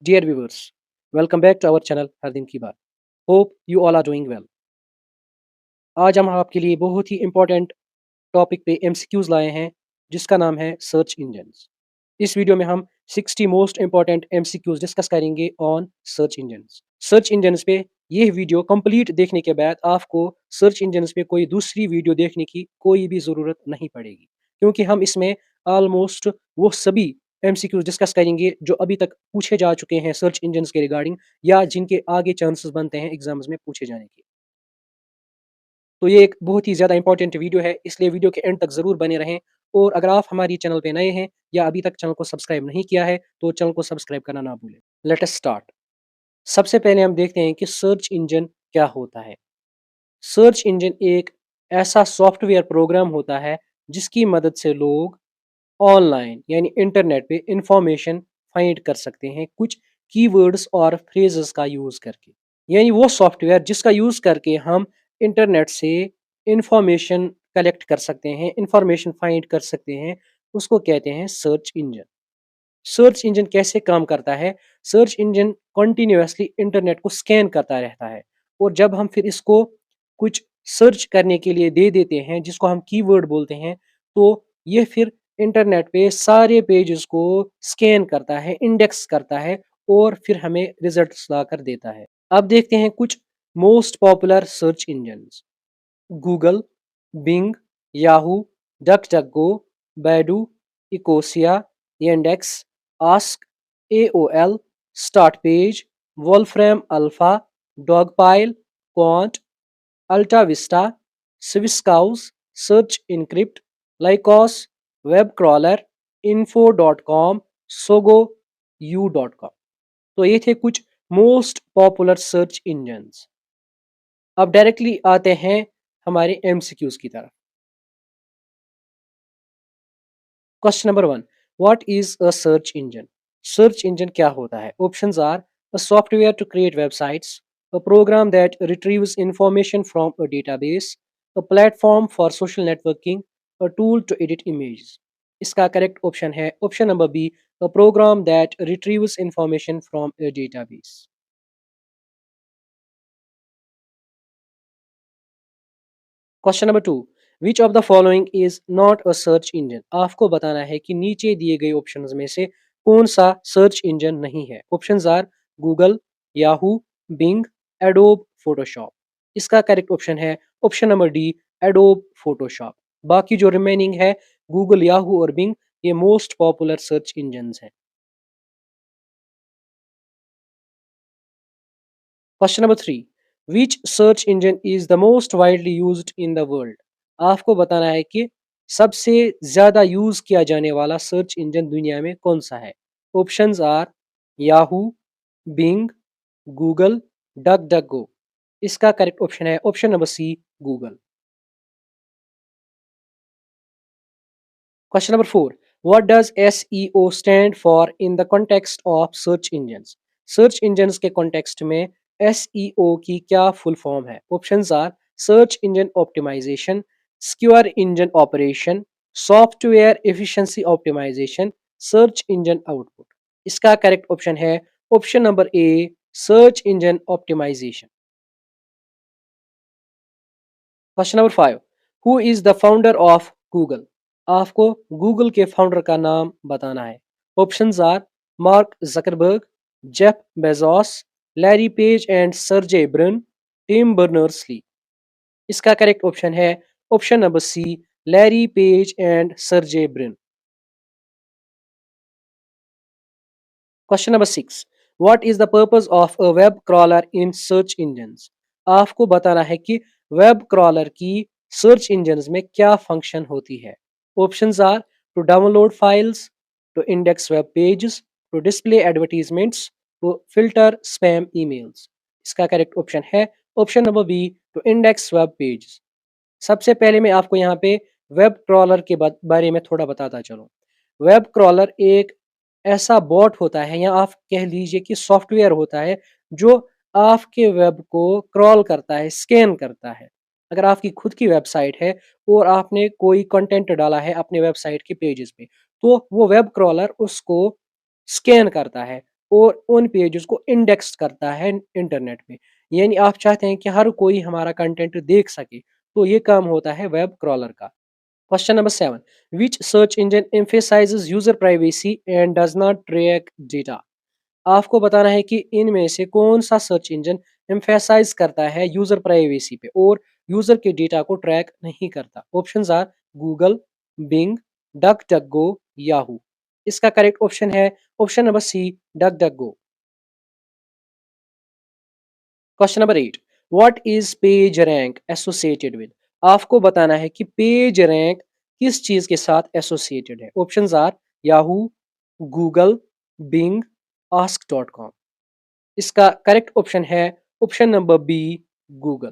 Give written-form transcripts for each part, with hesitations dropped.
Dear viewers, welcome back to our channel हर दिन की बात। Hope you all are doing well. आज हम आपके लिए बहुत ही इम्पोर्टेंट टॉपिक पे एमसीक्यूज लाए हैं जिसका नाम है सर्च इंजन्स। इस वीडियो में हम 60 मोस्ट इम्पोर्टेंट एमसीक्यूज डिस्कस करेंगे on search engines. Search engines पे ये वीडियो कंप्लीट देखने के बाद आपको सर्च इंजन्स पे कोई दूसरी वीडियो देखने की कोई भी ज़रूरत नहीं पड़ेगी, क्योंकि हम इसमें ऑलमोस्ट वो सभी एमसीक्यूज डिस्कस करेंगे जो अभी तक पूछे जा चुके हैं सर्च इंजन्स के रिगार्डिंग, या जिनके आगे चांसेस बनते हैं एग्जाम्स में पूछे जाने के। तो ये एक बहुत ही ज़्यादा इंपॉर्टेंट वीडियो है, इसलिए वीडियो के एंड तक ज़रूर बने रहें। और अगर आप हमारी चैनल पे नए हैं या अभी तक चैनल को सब्सक्राइब नहीं किया है तो चैनल को सब्सक्राइब करना ना भूलें। Let us start. सबसे पहले हम देखते हैं कि सर्च इंजन क्या होता है। सर्च इंजन एक ऐसा सॉफ्टवेयर प्रोग्राम होता है जिसकी मदद से लोग ऑनलाइन यानी इंटरनेट पे इंफॉर्मेशन फाइंड कर सकते हैं कुछ कीवर्ड्स और फ्रेजेस का यूज़ करके। यानी वो सॉफ्टवेयर जिसका यूज़ करके हम इंटरनेट से इंफॉर्मेशन कलेक्ट कर सकते हैं, इंफॉर्मेशन फाइंड कर सकते हैं, उसको कहते हैं सर्च इंजन। सर्च इंजन कैसे काम करता है? सर्च इंजन कंटिन्यूअसली इंटरनेट को स्कैन करता रहता है, और जब हम फिर इसको कुछ सर्च करने के लिए दे देते हैं जिसको हम कीवर्ड बोलते हैं, तो ये फिर इंटरनेट पे सारे पेजेस को स्कैन करता है, इंडेक्स करता है, और फिर हमें रिजल्ट्स ला कर देता है। अब देखते हैं कुछ most popular search engines. Google, Bing, Yahoo, DuckDuckGo, Baidu, Ecosia, Yandex, Ask, AOL, start page, Wolfram Alpha, Dogpile, Qwant, Alta Vista, Swisscows, search encrypt, Lycos, web crawler, info dot com, Sogou, you dot com. तो ये थे कुछ most popular search engines. अब directly आते हैं हमारे MCQs की तरफ। Question number 1, what is a search engine? Search engine क्या होता है? Options are a software to create websites, a program that retrieves information from a database, a platform for social networking, a tool to edit images. इसका correct option है option number B, a program that retrieves information from a database. Question number 2, which of the following is not a search engine? आपको बताना है कि नीचे दिए गए options में से कौन सा सर्च इंजन नहीं है। Options are Google, Yahoo, Bing, Adobe, Photoshop. इसका करेक्ट ऑप्शन है option number D, Adobe Photoshop. बाकी जो रिमेनिंग है गूगल, याहू और बिंग, ये मोस्ट पॉपुलर सर्च इंजन्स हैं। Question number 3, which search engine is the most widely used in the world? आपको बताना है कि सबसे ज्यादा यूज किया जाने वाला सर्च इंजन दुनिया में कौन सा है। Options are Yahoo, Bing, Google, duck duck go. इसका करेक्ट ऑप्शन है option number C, Google. Question number 4, what does SEO stand for in the context of search engines? Search engines के context में SEO की क्या full form है? Options are search engine optimisation, secure engine operation, software efficiency optimisation, search engine output. इसका correct option है option number A, search engine optimisation. Question number 5, who is the founder of Google? आपको Google के founder का नाम बताना है। Options are Mark Zuckerberg, Jeff Bezos, Larry Page and Sergey Brin, Tim Berners Lee. इसका correct option है option number C, Larry Page and Sergey Brin. Question number 6, what is the purpose of a web crawler in search engines? आपको बताना है कि web crawler की search engines में क्या function होती है। Options are to download files, to index web pages, to display advertisements, to filter spam emails. इसका करेक्ट ऑप्शन है option number B, to index web pages. सबसे पहले मैं आपको यहाँ पे वेब क्रॉलर के बारे में थोड़ा बताता चलूँ। वेब क्रॉलर एक ऐसा बॉट होता है, या आप कह लीजिए कि सॉफ्टवेयर होता है जो आपके वेब को क्रॉल करता है, स्कैन करता है। अगर आपकी खुद की वेबसाइट है और आपने कोई कंटेंट डाला है अपने वेबसाइट के पेजेस पे, तो वो वेब क्रॉलर उसको स्कैन करता है और उन पेजेस को इंडेक्स करता है इंटरनेट पे। यानी आप चाहते हैं कि हर कोई हमारा कंटेंट देख सके, तो ये काम होता है वेब क्रॉलर का। Question number 7, which search engine emphasizes user privacy and does not track data? आपको बताना है कि इनमें से कौन सा सर्च इंजन एम्फेसाइज करता है यूजर प्राइवेसी पे और यूजर के डेटा को ट्रैक नहीं करता। Options are Google, Bing, duck duck go, Yahoo. इसका करेक्ट ऑप्शन है option number C, duck duck go. Question number 8, what is PageRank associated with? आपको बताना है कि पेज रैंक किस चीज के साथ एसोसिएटेड है। Options are Yahoo, Google, Bing, ask dot com. इसका करेक्ट ऑप्शन है option number B, Google.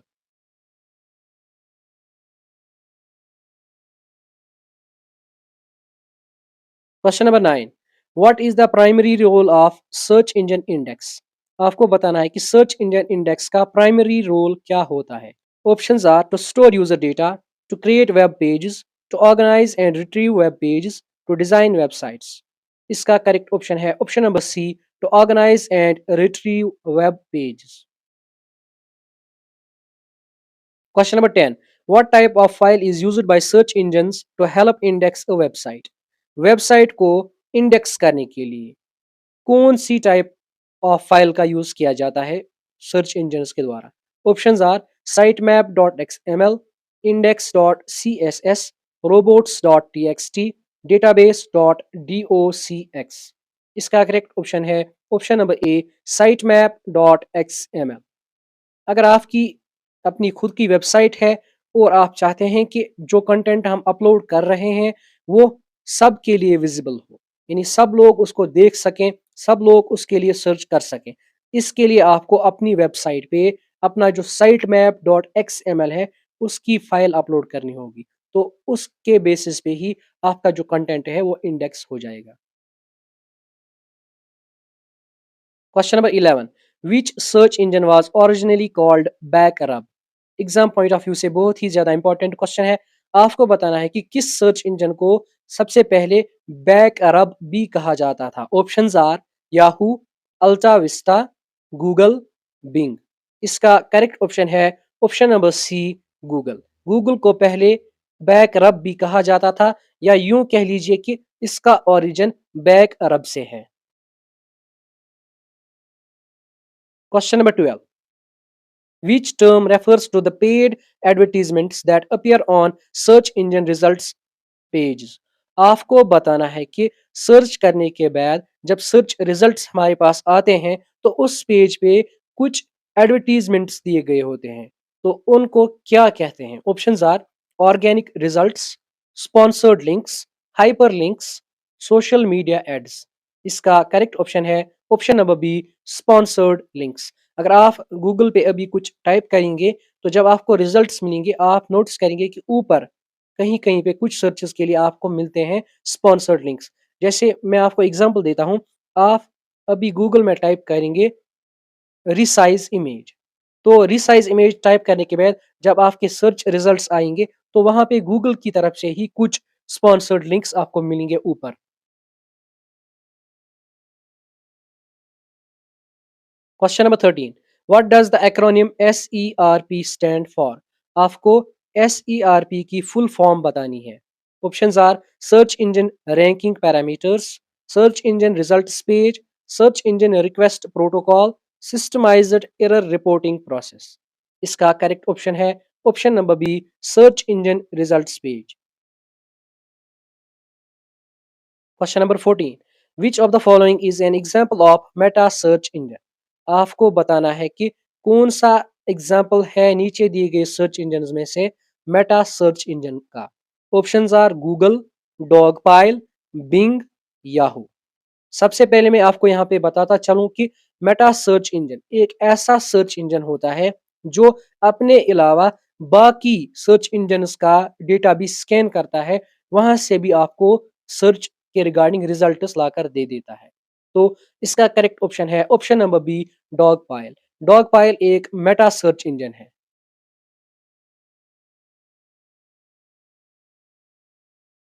Question number 9, what is the primary role of search engine index? आपको बताना है कि सर्च इंजन इंडेक्स का प्राइमरी रोल क्या होता है। Options are to store user data, to create web pages, to organise and retrieve web pages, to design websites. इसका correct option है option number C, to organise and retrieve web pages. Question number 10. What type of file is used by search engines to help index a website? Website को index करने के लिए कौन सी type of file का use किया जाता है सर्च इंजन्स के द्वारा? Options are sitemap dot XML, index dot CSS, robots dot TXT, database dot DOCX. इसका करेक्ट ऑप्शन है option number A, sitemap dot XML. अगर आपकी अपनी खुद की वेबसाइट है और आप चाहते हैं कि जो कंटेंट हम अपलोड कर रहे हैं वो सब के लिए विजिबल हो, यानी सब लोग उसको देख सकें, सब लोग उसके लिए सर्च कर सकें, इसके लिए आपको अपनी वेबसाइट पे अपना जो site map dot X M L है उसकी फाइल अपलोड करनी होगी। तो उसके बेसिस पे ही आपका जो कंटेंट है वो इंडेक्स हो जाएगा। Question number 11, which search engine was originally called back Arab? Exam point of view से बहुत ही ज्यादा इंपॉर्टेंट क्वेश्चन है। आपको बताना है कि किस सर्च इंजन को सबसे पहले बैक अरब भी कहा जाता था। Options are Yahoo, Alta Vista, Google, Bing. इसका करेक्ट ऑप्शन है option number C, Google. Google को पहले बैक अरब भी कहा जाता था, या यूं कह लीजिए कि इसका ओरिजिन बैक अरब से है। Question number 12, which term refers to the paid advertisements that appear on search engine results pages? आपको बताना है कि सर्च करने के बाद जब सर्च रिजल्ट्स हमारे पास आते हैं तो उस पेज पे कुछ एडवर्टीजमेंट्स दिए गए होते हैं, तो उनको क्या कहते हैं? Options are organic results, sponsored links, hyper links, social media ads. इसका करेक्ट ऑप्शन है option number B, sponsored links. अगर आप गूगल पे अभी कुछ टाइप करेंगे तो जब आपको रिजल्ट्स मिलेंगे आप नोटिस करेंगे कि ऊपर कहीं कहीं पे कुछ सर्चेस के लिए आपको मिलते हैं स्पॉन्सर्ड लिंक्स। जैसे मैं आपको एग्जांपल देता हूं, आप अभी गूगल में टाइप करेंगे रिसाइज इमेज, तो रिसाइज इमेज टाइप करने के बाद जब आपके सर्च रिजल्ट्स आएंगे तो वहां पे गूगल की तरफ से ही कुछ स्पॉन्सर्ड लिंक्स आपको मिलेंगे ऊपर। Question number 13, what does the acronym SERP stand for? आपको SERP की फुल फॉर्म बतानी है। Options are search engine ranking parameters, search engine results page, search engine request protocol, systemised error reporting process. इसका correct option है option number B, search engine results page. Question number 14, which of the following is an example of meta search engine? आपको बताना है कि कौन सा example है नीचे दिए गए सर्च इंजन में से मेटा सर्च इंजन का। Options are Google, Dogpile, Bing, Yahoo. सबसे पहले मैं आपको यहाँ पे बताता चलूं कि मेटा सर्च इंजन एक ऐसा सर्च इंजन होता है जो अपने अलावा बाकी सर्च इंजन्स का डेटा भी स्कैन करता है, वहां से भी आपको सर्च के रिगार्डिंग रिजल्ट्स लाकर दे देता है। तो इसका करेक्ट ऑप्शन है option number B, Dogpile. Dogpile एक मेटा सर्च इंजन है।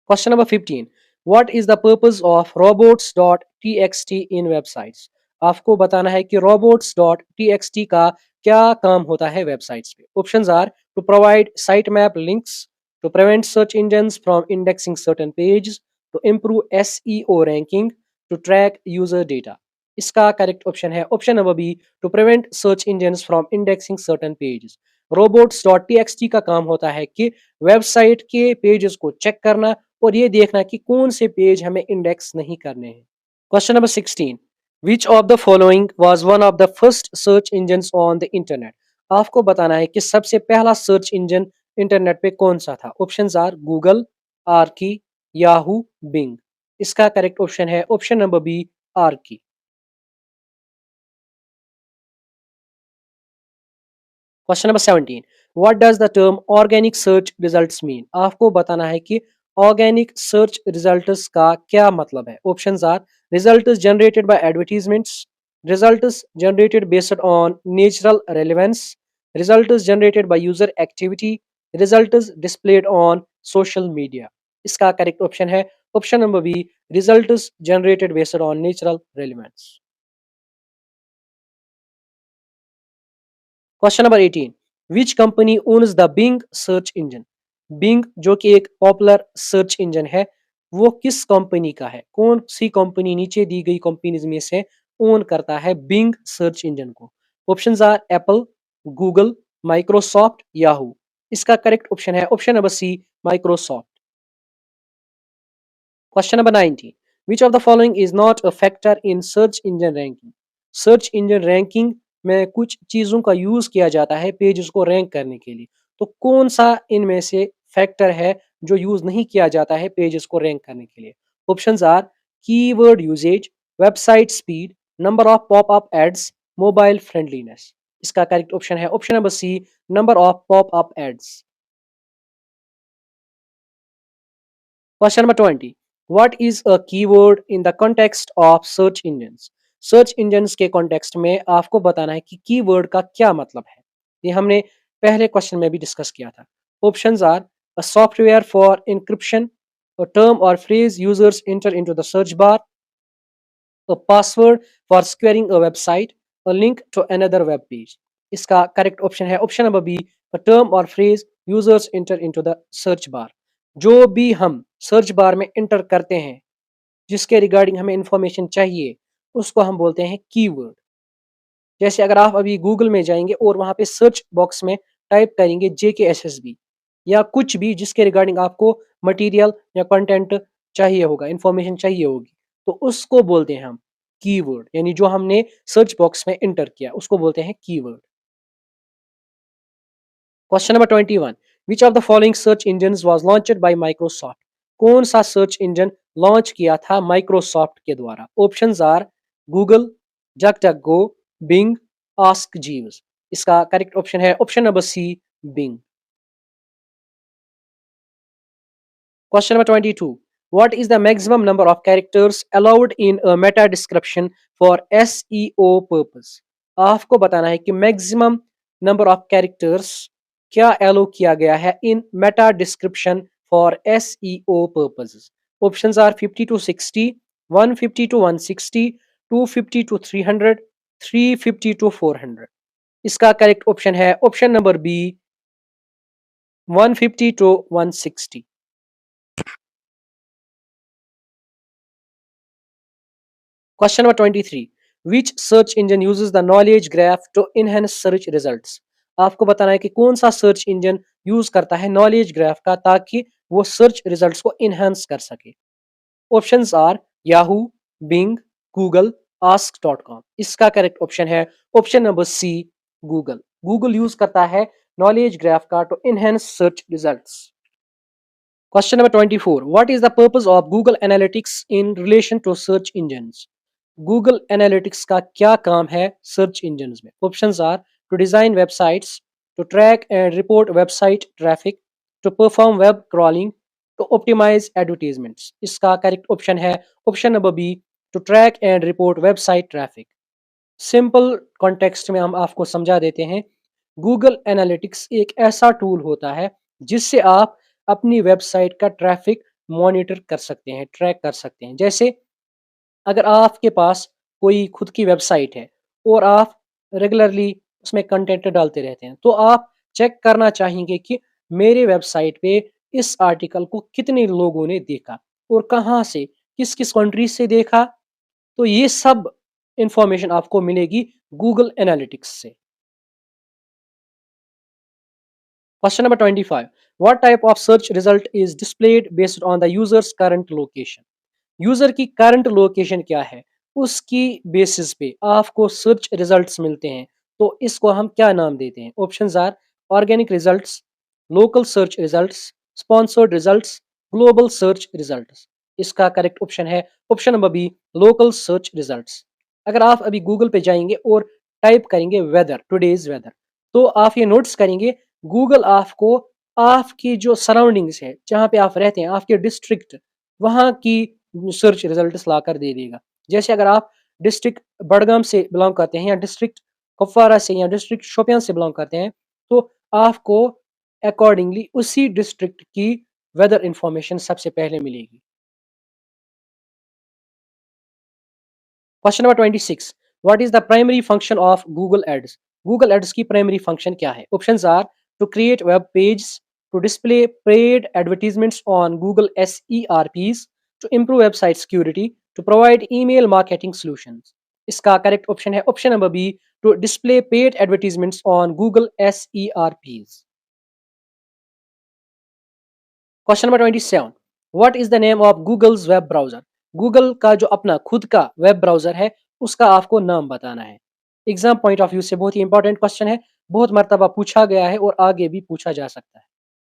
Question number 15, what is the purpose of robots.txt in websites? आपको बताना है कि robots.txt का क्या काम होता है वेबसाइट्स पे। Options are to provide site map links, to prevent search engines from indexing certain pages, to improve SEO ranking, to track user data. इसका करेक्ट ऑप्शन है option number B, to prevent search engines from indexing certain pages. robots.txt का काम होता है कि website के pages को check करना और ये देखना कि कौन से पेज हमें इंडेक्स नहीं करने हैं। Question number 16, which of the following was one of the first search engines on the internet. आपको बताना है कि सबसे पहला सर्च इंजन इंटरनेट पे कौन सा था। Options are Google, Archie, Yahoo, Bing. इसका करेक्ट ऑप्शन है option number B, Archie. Question number 17, what does the term organic search results mean. आपको बताना है कि ऑर्गेनिक सर्च रिजल्ट्स का क्या मतलब है। Options are results generated by advertisements, results generated based on natural relevance, results generated by user activity, results displayed on social media. इसका correct option है option number B, results generated based on natural relevance. Question number 18, which company owns the Bing search engine. Bing जो कि एक popular search engine है, वो किस company का है। कौन सी कंपनी नीचे दी गई कंपनीज में से ओन करता है बिंग सर्च इंजन को। Options are Apple, Google, Microsoft, Yahoo. इसका करेक्ट ऑप्शन है option number C, Microsoft. Question number 19, which of the following is not a factor in search engine ranking. Search engine ranking में कुछ चीजों का use किया जाता है पेजेस को रैंक करने के लिए। तो कौन सा इनमें से फैक्टर है जो यूज नहीं किया जाता है पेजेस को रैंक करने के लिए। Options are keyword usages, website speed, number of popup ads, mobile friendliness. इसका करेक्ट ऑप्शन है option number C, number of popup ads. Question number 20. What is a keyword in the context of search engines? Search engines के context में आपको बताना है कि keyword का क्या मतलब है। ये हमने पहले क्वेश्चन में भी डिस्कस किया था। Options are a software for encryption, a term or phrase users enter into the search bar, a password for securing a website, a link to another web page. इसका करेक्ट ऑप्शन है option number B, a term or phrase users enter into the search bar. जो भी हम search bar में inter करते हैं, जिसके regarding हमें इंफॉर्मेशन चाहिए, उसको हम बोलते हैं कीवर्ड। जैसे अगर आप अभी गूगल में जाएंगे और वहां पे सर्च बॉक्स में टाइप करेंगे JKSSB या कुछ भी जिसके रिगार्डिंग आपको मटेरियल या कंटेंट चाहिए होगा, इंफॉर्मेशन चाहिए होगी, तो उसको बोलते हैं हम कीवर्ड। यानी जो हमने सर्च बॉक्स में इंटर किया उसको बोलते हैं keyword. Question number 21, which of the following search engine was launched by Microsoft. कौन सा सर्च इंजन लॉन्च किया था माइक्रोसॉफ्ट के द्वारा। Options are Google, duck duck go, Bing, Ask Jeeves. इसका करेक्ट ऑप्शन है option number C, Bing. Question number 22, what is the maximum number of characters allowed in a meta description for SEO purpose। आपको बताना है कि maximum number of characters क्या allow किया गया है in meta description for SEO purposes. Options are 50 to 60, 150 to 160, 250 to 300, 350 to 400। इसका correct option है option number B, 150 to 160। Question number 23. Which search engine uses the knowledge graph to enhance search results? आपको बताना है कि कौन सा search engine use करता है नॉलेज ग्राफ का ताकि वो सर्च रिजल्ट्स को इनहेंस कर सके। Options are Yahoo, Bing, Google, ask.com। इसका करेक्ट ऑप्शन है option number C, Google. Google use करता है नॉलेज ग्राफ का to enhance search results. Question number 24, what is the purpose of Google analytics in relation to search engines. Google analytics का क्या काम है search engines में। Options are to design websites, to track and report website traffic, to perform web crawling, to optimise advertisements. इसका correct option है option number B, to track and report website traffic. Simple context में हम आपको समझा देते हैं। Google analytics एक ऐसा टूल होता है जिससे आप अपनी वेबसाइट का ट्रैफिक मॉनिटर कर सकते हैं, ट्रैक कर सकते हैं। जैसे अगर आपके पास कोई खुद की वेबसाइट है और आप रेगुलरली उसमें कंटेंट डालते रहते हैं, तो आप चेक करना चाहेंगे कि मेरे वेबसाइट पे इस आर्टिकल को कितने लोगों ने देखा और कहाँ से, किस-किस कंट्री से देखा। तो ये सब इंफॉर्मेशन आपको मिलेगी गूगल एनालिटिक्स से। Question number 25, what type of search result is displayed based on the users current location. User की करंट लोकेशन क्या है, उसकी बेसिस पे आपको सर्च रिजल्ट्स मिलते हैं। तो इसको हम क्या नाम देते हैं? Options are organic results, local search results, sponsored results, global search results. इसका करेक्ट ऑप्शन है option number B, local search results. अगर आप अभी गूगल पे जाएंगे और टाइप करेंगे वेदर, टुडेज वेदर, तो आप ये नोटिस करेंगे गूगल आपको आपकी जो सराउंडिंग्स है, जहाँ पे आप रहते हैं, आपके डिस्ट्रिक्ट, वहाँ की सर्च रिजल्ट्स लाकर दे देगा। जैसे अगर आप डिस्ट्रिक्ट बड़गाम से बिलोंग करते हैं या डिस्ट्रिक्ट कुपवारा से या डिस्ट्रिक्ट शोपियां से बिलोंग करते हैं, तो आपको अकॉर्डिंगली उसी डिस्ट्रिक्ट की वेदर इंफॉर्मेशन सबसे पहले मिलेगी। Question number 26, what is the primary function of Google ads. Google ads की प्राइमरी फंक्शन क्या है? Options are to create web page, to display paid advertisements on Google SERPs, to improve website security, to provide email marketing solutions. इसका correct option है option number B, to display paid advertisements on Google SERPs। Question number 27, what is the name of Google's web browser. Google का जो अपना खुद का web browser है, उसका आपको नाम बताना है। एग्जाम पॉइंट ऑफ व्यू से बहुत ही इंपॉर्टेंट क्वेश्चन है, बहुत मर्तबा पूछा गया है और आगे भी पूछा जा सकता है।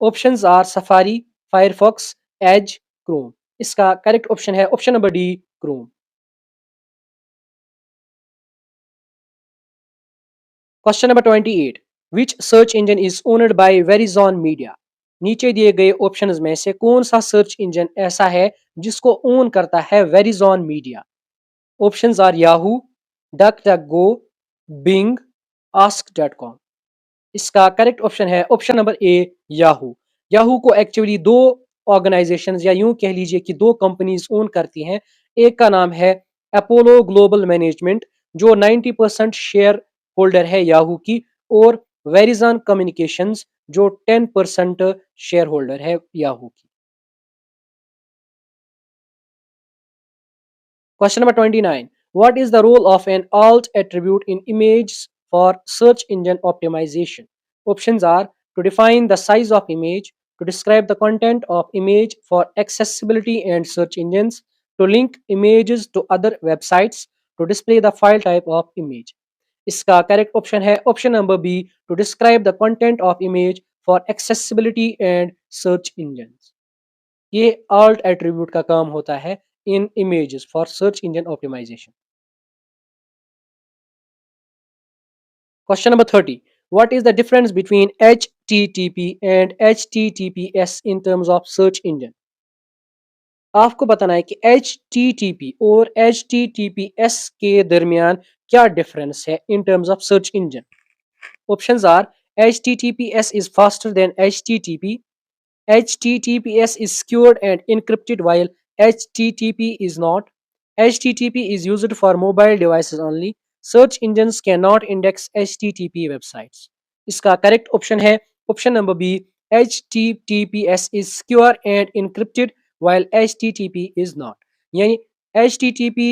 Options are Safari, Firefox, Edge, Chrome. इसका करेक्ट ऑप्शन है option number D, Chrome. Question number 28, which search engine is owned by Verizon media. नीचे दिए गए ऑप्शंस में से कौन सा सर्च इंजन ऐसा है जिसको ओन करता है Verizon media? Options are Yahoo, duck duck go, Bing, ask dot com. इसका करेक्ट ऑप्शन है option number A, Yahoo. Yahoo को एक्चुअली दो ऑर्गेनाइजेशन या यूं कह लीजिए कि दो कंपनीज ओन करती हैं। एक का नाम है अपोलो ग्लोबल मैनेजमेंट, जो 90% शेयर होल्डर है याहू की, और वेरिजन कम्युनिकेशंस, जो 10% शेयर होल्डर है याहू की। Question number 29. What is the role of an alt attribute in images for search engine optimization? Options are to define the size of image, to describe the content of image for accessibility and search engines, to link images to other websites, to display the file type of image. इसका correct option है option number B, to describe the content of image for accessibility and search engines. ये alt attribute का काम होता है in images for search engine optimisation. Question number 30, what is the difference between HTTP and HTTPS in terms of search engine. आपको बताना है कि HTTP और HTTPS के दरमियान क्या डिफरेंस है in terms of search engine. Options are HTTPS is faster than HTTP, HTTPS is secured and encrypted while HTTP is not. HTTP is used for mobile devices only. Search engines cannot index HTTP websites. इसका correct option है option number B, HTTPS is secure and encrypted while HTTP is not। यानी HTTP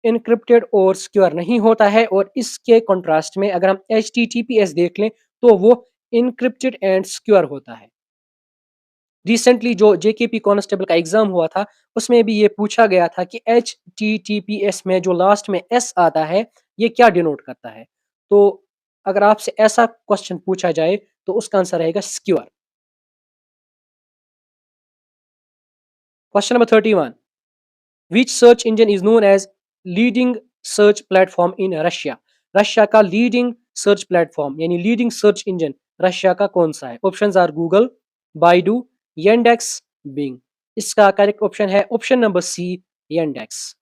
encrypted और secure नहीं होता है, और इसके contrast में अगर हम HTTPS देख लें तो वो encrypted and secure होता है। रिसेंटली जो जेकेपी कांस्टेबल का एग्जाम हुआ था, उसमें भी ये पूछा गया था कि HTTPS में जो लास्ट में S आता है, ये क्या डिनोट करता है। तो अगर आपसे ऐसा क्वेश्चन पूछा जाए तो उसका आंसर रहेगा secure. Question number 31, which search engine is known as leading search platform in Russia. Russia का लीडिंग सर्च प्लेटफॉर्म यानी लीडिंग सर्च इंजन रशिया का कौन सा है? Options are Google, Baidu, Yandex, Bing. इसका करेक्ट ऑप्शन है option number C, Yandex.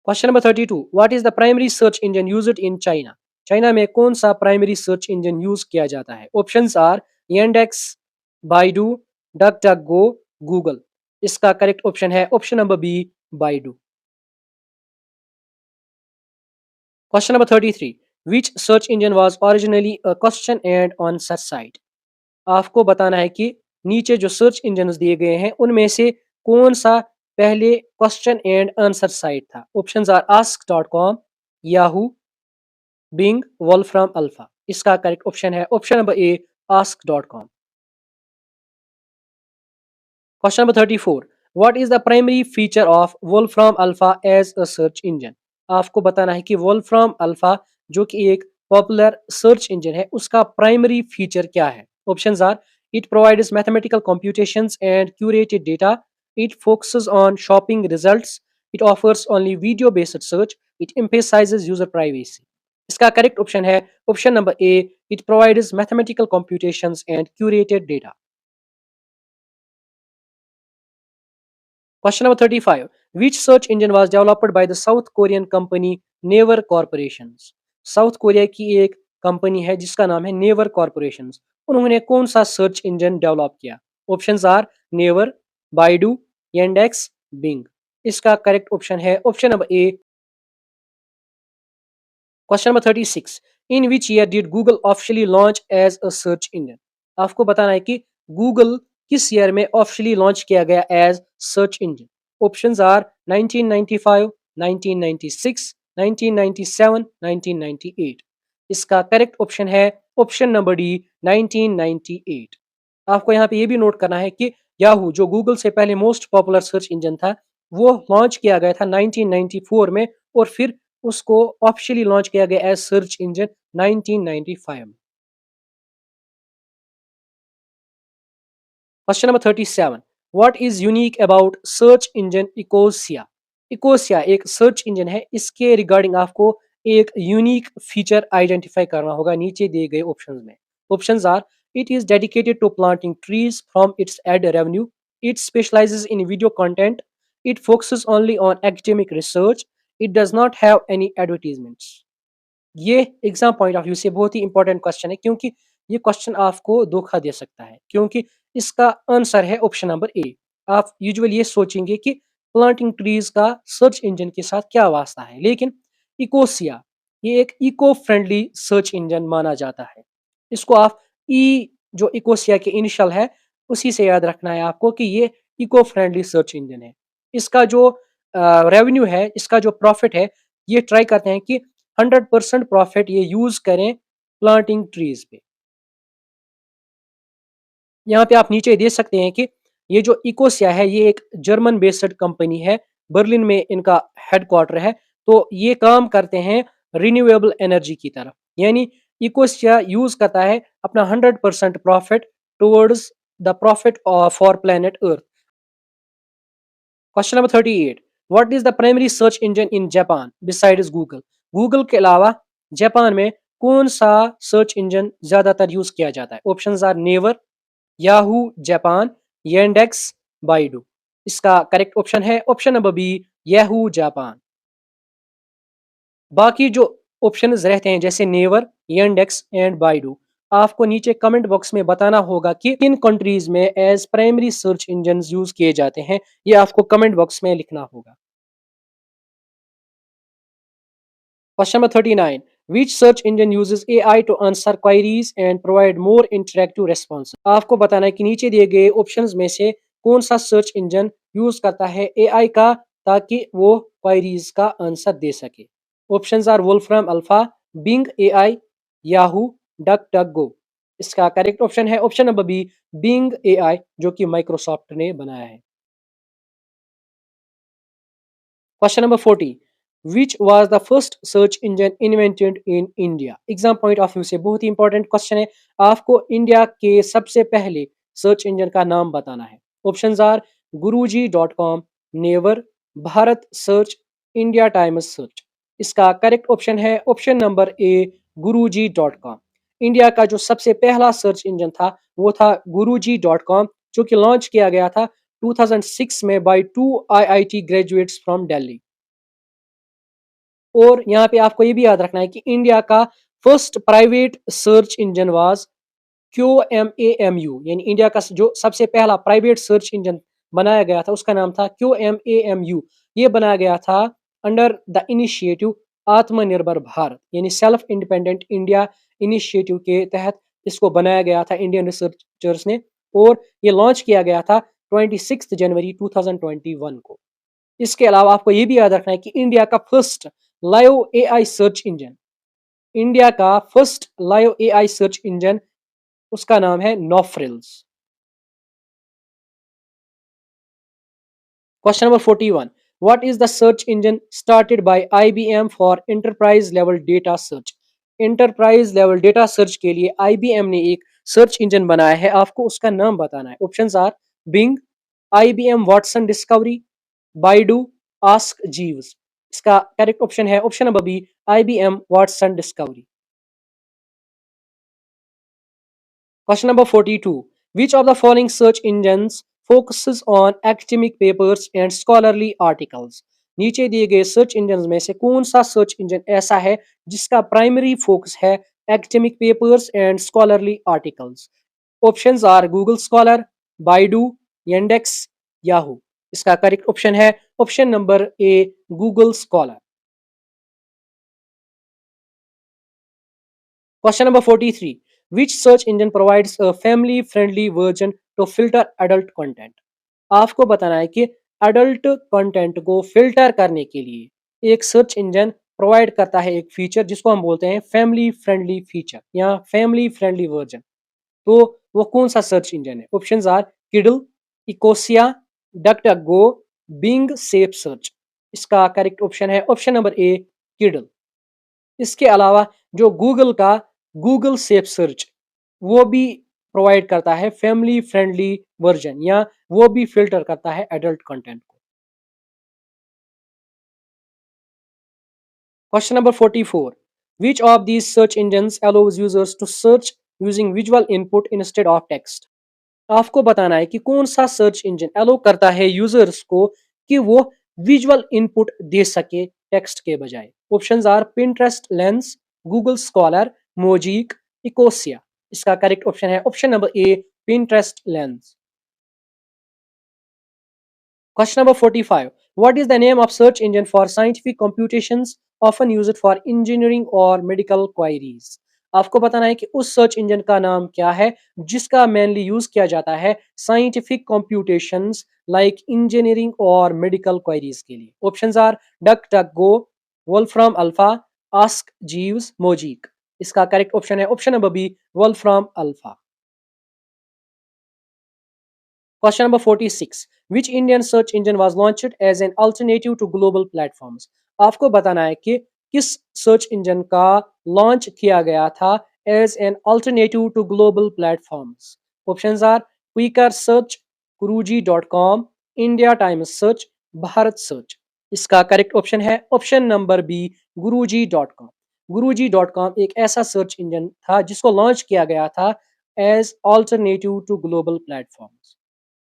Question number 32, what is the primary search engine used in China. China में कौन सा प्राइमरी सर्च इंजन यूज किया जाता है? Options are Yandex, Baidu, duck duck go, Google. इसका correct option है option number B, Baidu. Question number 33, which search engine was originally a question and answer site. आपको बताना है कि नीचे जो सर्च इंजन दिए गए हैं उनमें से कौन सा पहले क्वेश्चन एंड आंसर साइट था। Options are ask.com, Yahoo, Bing, Wolfram Alpha. इसका करेक्ट ऑप्शन है option number A, ask.com। Question number 34, what is the primary feature of Wolfram Alpha as a search engine. आपको बताना है कि Wolfram alpha जो कि एक पॉपुलर सर्च इंजन है उसका प्राइमरी फीचर क्या है। Options are, it provides mathematical computations and curated data, it focuses on shopping results, it offers only video based search, it emphasizes user privacy. इसका correct option है option number A, it provides mathematical computations and curated data. Question number 35. Which search engine was developed by the South Korean company Naver Corporations? South Korea की एक company है जिसका नाम है never corporations. उन्होंने कौन सा सर्च इंजन डेवलप किया। Options are, Naver, Baidu, Yandex, Bing. इसका करेक्ट ऑप्शन है option number A. Question number 36, in which year did Google officially launch as a search engine. आपको बताना है कि गूगल किस ईयर में ऑफिशियली लॉन्च किया गया as search engine. Options are 1995, 1996, 1997, 1998। इसका करेक्ट ऑप्शन है ऑप्शन नंबर डी, 1998। आपको यहाँ पे ये भी नोट करना है कि याहू जो गूगल से पहले मोस्ट पॉपुलर सर्च इंजन था वो लॉन्च किया गया था 1994 में, और फिर उसको ऑफिशियली लॉन्च किया गया एज सर्च इंजन 1995 में। Question number 37, what is unique about search engine Ecosia. Ecosia एक सर्च इंजन है, इसके रिगार्डिंग आपको एक यूनिक फीचर आइडेंटिफाई करना होगा नीचे दिए गए ऑप्शंस में। Options are, it is dedicated to planting trees from its ad revenue, it specializes in video content, it focuses only on academic research, it does not have any advertisements. ये exam point of view से बहुत ही important question है, क्योंकि ये question आपको धोखा दे सकता है, क्योंकि इसका आंसर है ऑप्शन नंबर ए। आप यूजुअली ये सोचेंगे कि प्लांटिंग ट्रीज का सर्च इंजन के साथ क्या वास्ता है, लेकिन इकोसिया ये एक इको फ्रेंडली सर्च इंजन माना जाता है। इसको आप ई जो इकोसिया के इनिशियल है उसी से याद रखना है आपको कि ये इको फ्रेंडली सर्च इंजन है। इसका जो रेवेन्यू है, इसका जो प्रॉफिट है, ये ट्राई करते हैं कि 100% प्रॉफिट ये यूज करें प्लांटिंग ट्रीज पे। यहाँ पे आप नीचे देख सकते हैं कि ये जो इकोसिया है ये एक जर्मन बेस्ड कंपनी है, बर्लिन में इनका हेडक्वार्टर है। तो ये काम करते हैं रिन्यूएबल एनर्जी की तरफ, यानी इकोसिया यूज करता है अपना 100% profit towards the profit for planet earth. Question number 38, what is the primary search engine in Japan besides Google. Google के अलावा जापान में कौन सा सर्च इंजन ज्यादातर यूज किया जाता है। Options are, Naver, Yahoo Japan, Yandex, Baidu. इसका करेक्ट ऑप्शन है option number B, Yahoo Japan. बाकी जो ऑप्शंस रहते हैं जैसे नेवर, येंडेक्स एंड बाइडू, आपको नीचे कमेंट बॉक्स में बताना होगा कि किन कंट्रीज में as primary search engine use किए जाते हैं। ये आपको कमेंट बॉक्स में लिखना होगा। Question number 39, which search engine uses AI to answer queries and provide more interactive response। आपको बताना है कि नीचे दिए गए ऑप्शंस में से कौन सा सर्च इंजन यूज करता है एआई का ताकि वो क्वेरीज का आंसर दे सके। Options are, Wolfram Alpha, Bing AI, Yahoo, duck duck go. इसका करेक्ट ऑप्शन है option number B, Bing AI, जो कि माइक्रोसॉफ्ट ने बनाया है। Question number 40, which was the first search engine invented in India. Exam point of view से बहुत ही important question है। आपको इंडिया के सबसे पहले सर्च इंजन का नाम बताना है। Options are, Guruji dot com, Naver, Bharat search, India Times search. इसका करेक्ट ऑप्शन है option number A, Guruji dot com. India का जो सबसे पहला सर्च इंजन था वो था गुरुजी डॉट कॉम, जो कि लॉन्च किया गया था 2006 में by 2 IIT graduates from Delhi. और यहाँ पे आपको ये भी याद रखना है कि इंडिया का first private search engine was QMAMU, यानी इंडिया का जो सबसे पहला प्राइवेट सर्च इंजन बनाया गया था उसका नाम था QMAMU। ये बनाया गया था अंडर द इनिशिएटिव आत्मनिर्भर भारत यानी सेल्फ इंडिपेंडेंट इंडिया इनिशिएटिव के तहत इसको बनाया गया था इंडियन रिसर्चर्स ने, और ये लॉन्च किया गया था 26 जनवरी 2021 को। इसके अलावा आपको ये भी याद रखना है कि इंडिया का first live AI search engine उसका नाम है नॉफ्रिल्स। Question number 41. What is the search engine started by IBM for enterprise level data search? Enterprise level data search के लिए IBM ने एक सर्च इंजन बनाया है, आपको उसका नाम बताना है। Options are Bing, IBM Watson discovery, Baidu, Ask Jeeves. इसका करेक्ट ऑप्शन है option number B, IBM Watson discovery. Question number 42. Which of the following search engines focuses on academic papers and scholarly articles? नीचे दिए गए search engine में से कौन सा search engine ऐसा है जिसका प्राइमरी फोकस है academic papers and scholarly articles? Options are Google Scholar, Baidu, Yandex, Yahoo. इसका करेक्ट ऑप्शन है option number A, Google Scholar. Question number 43. Which search engine provides a family friendly version to filter adult content? आपको बताना है कि adult content को filter करने के लिए एक सर्च इंजन प्रोवाइड करता है एक फीचर जिसको हम बोलते हैं फैमिली फ्रेंडली फीचर या फैमिली फ्रेंडली वर्जन। तो वो कौन सा सर्च इंजन है? Options are Kiddle, Ecosia, DuckDuckGo, Bing safe search. इसका करेक्ट ऑप्शन है ऑप्शन नंबर ए, किडल। इसके अलावा जो गूगल का गूगल सेफ सर्च वो भी प्रोवाइड करता है फैमिली फ्रेंडली वर्जन या वो भी फिल्टर करता है एडल्ट कंटेंट को। Question number 44. Which of these search engines allows users to search using visual input instead of text? आपको बताना है कि कौन सा सर्च इंजन अलो करता है यूजर्स को कि वो विजुअल इनपुट दे सके टेक्स्ट के बजाय। Options are Pinterest lens, Google scholar, Mojeek, Ecosia. इसका करेक्ट ऑप्शन है option number A, Pinterest lens. Question number 45. What is the name of search engine for scientific computations often used for engineering or medical queries? आपको बताना है कि उस search engine का नाम क्या है जिसका मेनली यूज किया जाता है साइंटिफिक कंप्यूटेशंस लाइक इंजीनियरिंग और मेडिकल क्वेरीज के लिए। Options are duck duck go, Wolfram Alpha, Ask Jeeves, Mojeek. इसका करेक्ट ऑप्शन है option number B, Wolfram Alpha. Question number 46. Which Indian search engine was launched as an alternative to global platforms? आपको बताना है कि किस search engine का launch किया गया था as an alternative to global platforms. Options are Quikr Search, Kuruji.com, India Times Search, Bharat search. इसका करेक्ट ऑप्शन है ऑप्शन नंबर बी, गुरुजी.com। गुरुजी.com एक ऐसा सर्च इंजन था जिसको लॉन्च किया गया था as alternative to global platforms.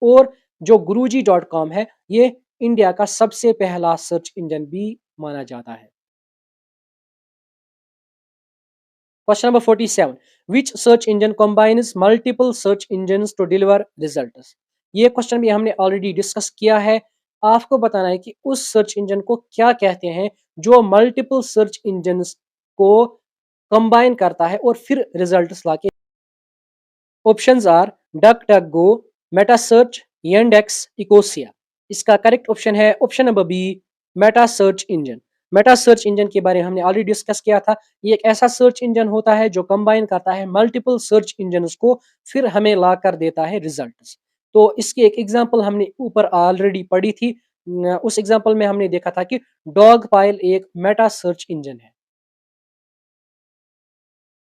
और जो गुरुजी डॉट कॉम है ये इंडिया का सबसे पहला सर्च इंजन भी माना जाता है। Question number 47. Which search engine combines multiple search engines to deliver results? ये क्वेश्चन भी हमने ऑलरेडी डिस्कस किया है। आपको बताना है कि उस सर्च इंजन को क्या कहते हैं जो मल्टीपल सर्च इंजन्स को कंबाइन करता है और फिर रिजल्ट्स लाके। Options are duck duck go, meta search, Yandex, Ecosia. इसका करेक्ट ऑप्शन है option number B, meta search engine. Meta search engine के बारे में हमने ऑलरेडी डिस्कस किया था। ये एक ऐसा सर्च इंजन होता है जो कंबाइन करता है मल्टीपल सर्च इंजन्स को, फिर हमें ला कर देता है रिजल्ट्स। तो इसकी एक एग्जांपल हमने ऊपर ऑलरेडी पढ़ी थी। उस एग्जांपल में हमने देखा था कि डॉग पाइल एक मेटा सर्च इंजन है।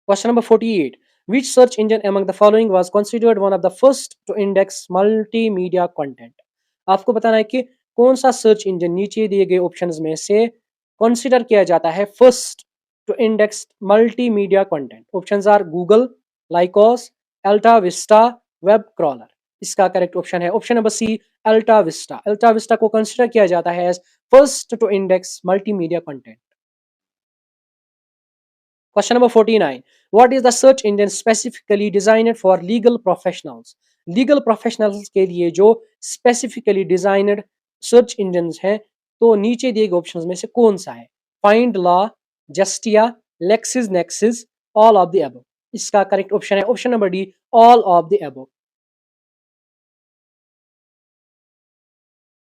Question number 48. Which search engine among the following was considered one of the first to index multimedia content? आपको बताना है कि कौन सा सर्च इंजन नीचे दिए गए ऑप्शंस में से कंसिडर किया जाता है first to index multimedia content. Options are Google, Lycos, Alta Vista, web crawler. इसका करेक्ट ऑप्शन है option number C, Alta Vista. Alta Vista को कंसिडर किया जाता है as first to index multimedia content. Question number 49. What is the search engine specifically designed for legal professionals? Legal professionals के लिए जो specifically designed search engines हैं तो नीचे दिए गए ऑप्शंस में से कौन सा है? Find Law, Justia, Lexis Nexis, all of the above. इसका करेक्ट ऑप्शन है option number D, all of the above.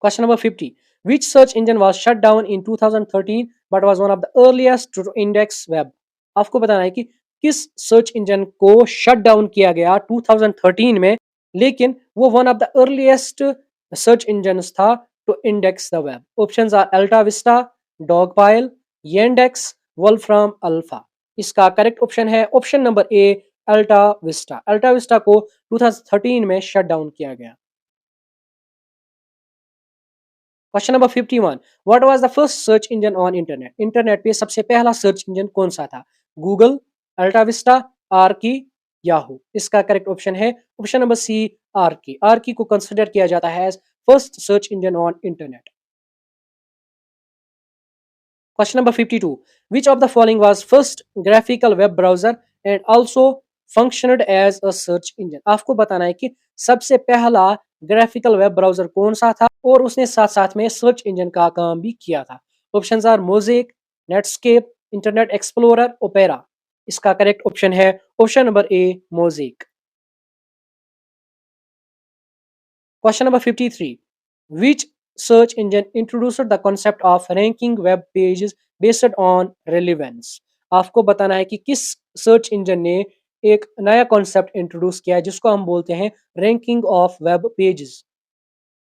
Question number 50. Which search engine was shut down in 2013 but was one of the earliest to index web? आपको बताना है कि किस search engine को shut down किया गया 2013 में, लेकिन वो one of the earliest search engine था to index the web. Options are Alta Vista, Dogpile, Yandex, Wolfram Alpha. इसका करेक्ट ऑप्शन है option number A, Alta Vista. Alta Vista को 2013 में शट डाउन किया गया। Question number 51। What was the first search engine on internet? Internet पे सबसे पहला search engine कौन सा था? Google, Alta Vista, Archie, Yahoo. इसका करेक्ट ऑप्शन है option number C, Archie. Archie को कंसीडर किया जाता है as first search engine on internet. Question number 52. Which of the following was first graphical web browser and also functioned as a search engine? आपको बताना है कि सबसे पहला ग्राफिकल वेब ब्राउजर कौन सा था और उसने साथ साथ में सर्च इंजन का काम भी किया था। Options are Mosaic, Netscape, Internet Explorer, Opera. इसका करेक्ट ऑप्शन है option number A, Mosaic. Question number 53. Which search engine introduced the concept of ranking web pages based on relevance? आपको बताना है कि किस सर्च इंजन ने एक नया कॉन्सेप्ट इंट्रोड्यूस किया है जिसको हम बोलते हैं ranking of web pages.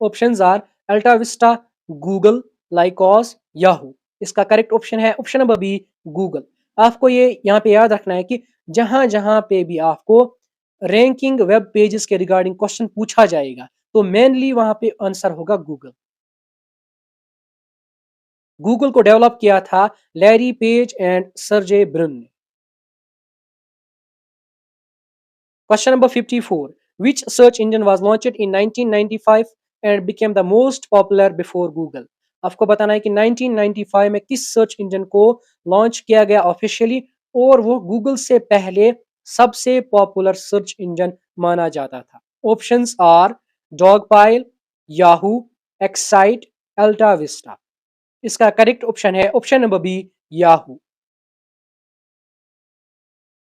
Options are Alta Vista, Google, Lycos, Yahoo. इसका करेक्ट ऑप्शन है ऑप्शन नंबर बी, गूगल। आपको ये यहाँ पे याद रखना है कि जहां जहां पे भी आपको रैंकिंग वेब पेजेस के रिगार्डिंग क्वेश्चन पूछा जाएगा तो मेनली वहां पे आंसर होगा गूगल। गूगल को डेवलप किया था Larry Page and Sergey Brin ने। Question number 54. Which search engine was launched in 1995 and became the most popular before Google? आपको बताना है कि 1995 में किस सर्च इंजन को लॉन्च किया गया ऑफिशियली और वो गूगल से पहले सबसे पॉपुलर सर्च इंजन माना जाता था। Options are Dogpile, Yahoo, Excite, Alta Vista. इसका करेक्ट ऑप्शन है option number B, Yahoo.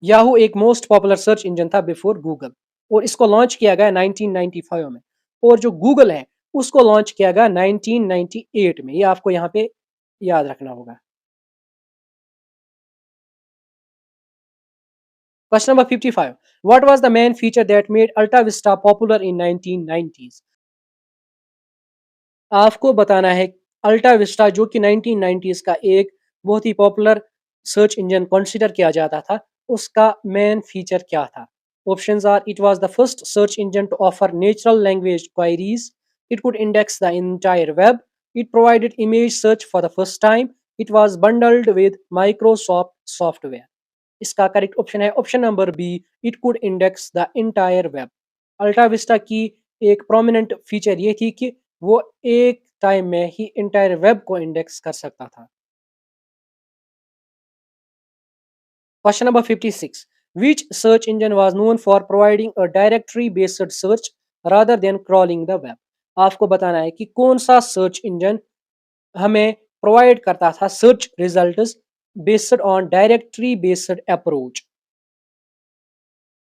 Yahoo एक मोस्ट पॉपुलर सर्च इंजन था बिफोर गूगल और इसको लॉन्च किया गया 1995 में, और जो गूगल है उसको लॉन्च किया गया 1998 में। ये आपको यहाँ पे याद रखना होगा। Question number 55. What was the main feature that made Alta Vista popular in 1990s? आपको बताना है अल्टा विस्टा जो कि 1990s का एक बहुत ही पॉपुलर सर्च इंजन कंसीडर किया जाता था, उसका मेन फीचर क्या था? Options are it was the first search engine to offer natural language queries, it could index the entire web, it provided image search for the first time, it was bundled with Microsoft software. इसका correct option है option number B, it could index the entire web. Alta Vista की एक prominent feature ये थी कि वो एक time में ही इंटायर वेब को इंडेक्स कर सकता था। Question number 56. Which search engine was known for providing a directory based search rather than crawling the web? आपको बताना है कि कौन सा सर्च इंजन हमें प्रोवाइड करता था search results based on directory based approach.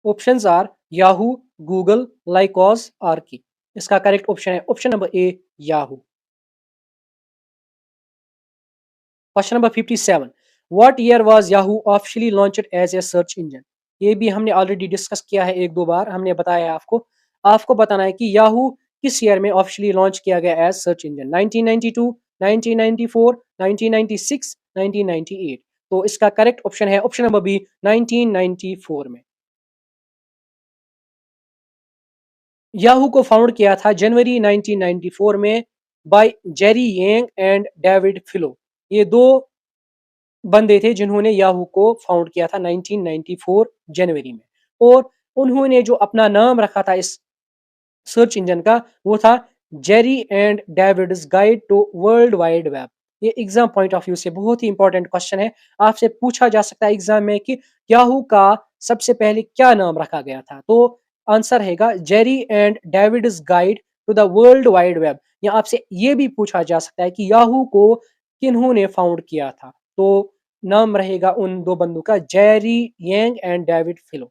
Options are Yahoo, Google, Lycos, Archie. इसका करेक्ट ऑप्शन है option number A, Yahoo. Question number 57. What year was Yahoo officially launched as a search engine? ये भी हमने already discuss किया है एक दो बार, हमने बताया है आपको। आपको बताना है कि याहू किस ईयर में ऑफिशियली लॉन्च किया गया एज सर्च इंजन? 1992, 1994, 1996, 1998। तो इसका करेक्ट ऑप्शन है ऑप्शन नंबर बी, 1994 में। याहू को फाउंड किया था जनवरी 1994 में by Jerry Yang and David Filo. ये दो बंदे थे जिन्होंने याहू को फाउंड किया था 1994 जनवरी में, और उन्होंने जो अपना नाम रखा था इस सर्च इंजन का वो था Jerry and David's guide to world wide web. ये एग्जाम पॉइंट ऑफ व्यू से बहुत ही इंपॉर्टेंट क्वेश्चन है। आपसे पूछा जा सकता है एग्जाम में कि याहू का सबसे पहले क्या नाम रखा गया था, तो आंसर रहेगा Jerry and David's guide to the world wide web. या आपसे ये भी पूछा जा सकता है कि याहू को किन्होंने फाउंड किया था, तो नाम रहेगा उन दो बंदों का, जेरी यांग एंड डेविड फिलो।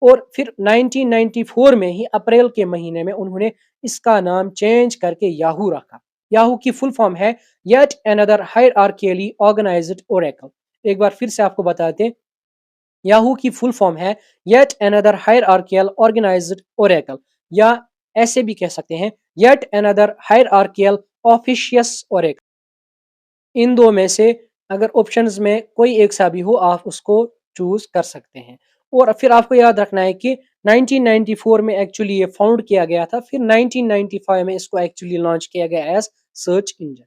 और फिर 1994 में ही अप्रैल के महीने में उन्होंने इसका नाम चेंज करके याहू रखा। याहू की फुल फॉर्म है yet another hierarchically organized oracle. एक बार फिर से आपको बताते हैं, याहू की फुल फॉर्म है yet another hierarchical organized oracle, या ऐसे भी कह सकते हैं yet another hierarchical officious oracle. इन दो में से अगर ऑप्शंस में कोई एक सा भी हो, आप उसको चूज कर सकते हैं। और फिर आपको याद रखना है कि 1994 में एक्चुअली ये फाउंड किया गया था, फिर 1995 में इसको एक्चुअली लॉन्च किया गया as search engine.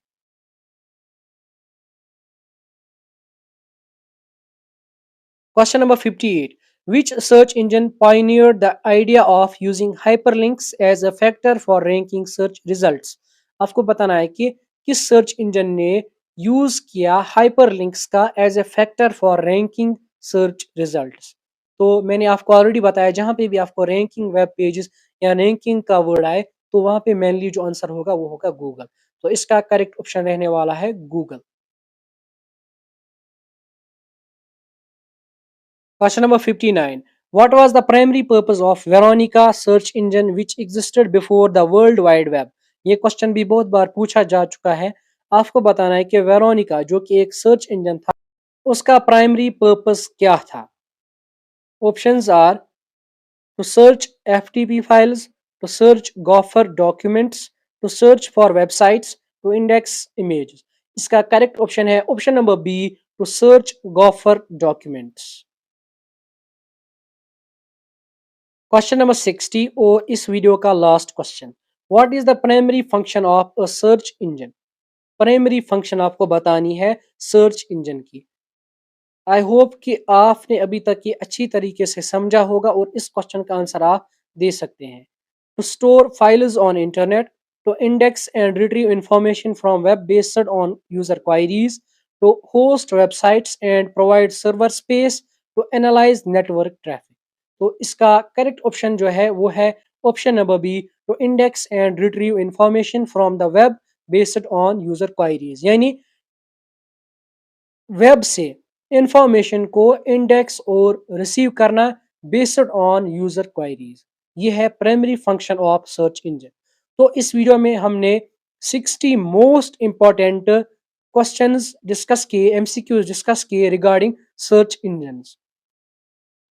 Question number 58. Which search engine pioneered the idea of using hyperlinks as a factor for ranking search results? आपको बताना है कि किस सर्च इंजन ने यूज किया हाइपरलिंक्स का as a factor for ranking search results. तो मैंने आपको ऑलरेडी बताया, जहां पे भी आपको रैंकिंग वेब पेजेस या रैंकिंग का वर्ड आए तो वहां पे मेनली जो आंसर होगा वो होगा गूगल। तो इसका करेक्ट ऑप्शन रहने वाला है Google. Question number 59. What was the primary purpose of Veronica search engine which existed before the World Wide Web? ये क्वेश्चन भी बहुत बार पूछा जा चुका है। आपको बताना है कि वेरोनिका जो कि एक सर्च इंजन था, उसका प्राइमरी पर्पस क्या था। Options are to search FTP files, to search gopher documents, to search for websites, to index images. इसका करेक्ट ऑप्शन है option number B, to search gopher documents. Question number 60 और इस video का last question. What is the primary function of a search engine? Primary function आपको बतानी है search engine की। I hope कि आपने अभी तक ये अच्छी तरीके से समझा होगा और इस क्वेश्चन का आंसर आप दे सकते हैं। To store files on internet, to index and retrieve information from web based on user queries, to host websites and provide server space, to analyze network traffic. तो इसका करेक्ट ऑप्शन जो है वो है option number B, to index and retrieve information from the web based on user queries. यानी web से information को index और रिसीव करना बेस्ड ऑन यूजर क्वायरीज। ये है primary function of search engine. तो इस वीडियो में हमने 60 मोस्ट इंपॉर्टेंट क्वेश्चंस डिस्कस किए, एमसीक्यूज डिस्कस किए रिगार्डिंग सर्च इंजन।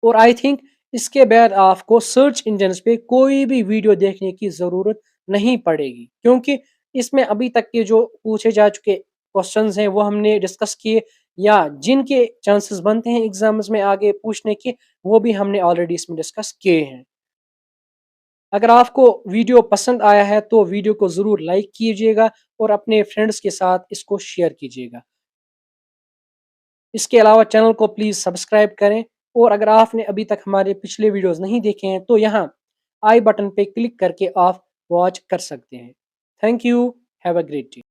और आई थिंक इसके बाद आपको सर्च इंजन पे कोई भी वीडियो देखने की ज़रूरत नहीं पड़ेगी, क्योंकि इसमें अभी तक के जो पूछे जा चुके क्वेश्चंस हैं वो हमने डिस्कस किए, या जिनके चांसेस बनते हैं एग्जाम्स में आगे पूछने के, वो भी हमने ऑलरेडी इसमें डिस्कस किए हैं। अगर आपको वीडियो पसंद आया है तो वीडियो को ज़रूर लाइक कीजिएगा और अपने फ्रेंड्स के साथ इसको शेयर कीजिएगा। इसके अलावा चैनल को प्लीज़ सब्सक्राइब करें, और अगर आपने अभी तक हमारे पिछले वीडियोस नहीं देखे हैं तो यहाँ आई बटन पे क्लिक करके आप वॉच कर सकते हैं। Thank you. Have a great day.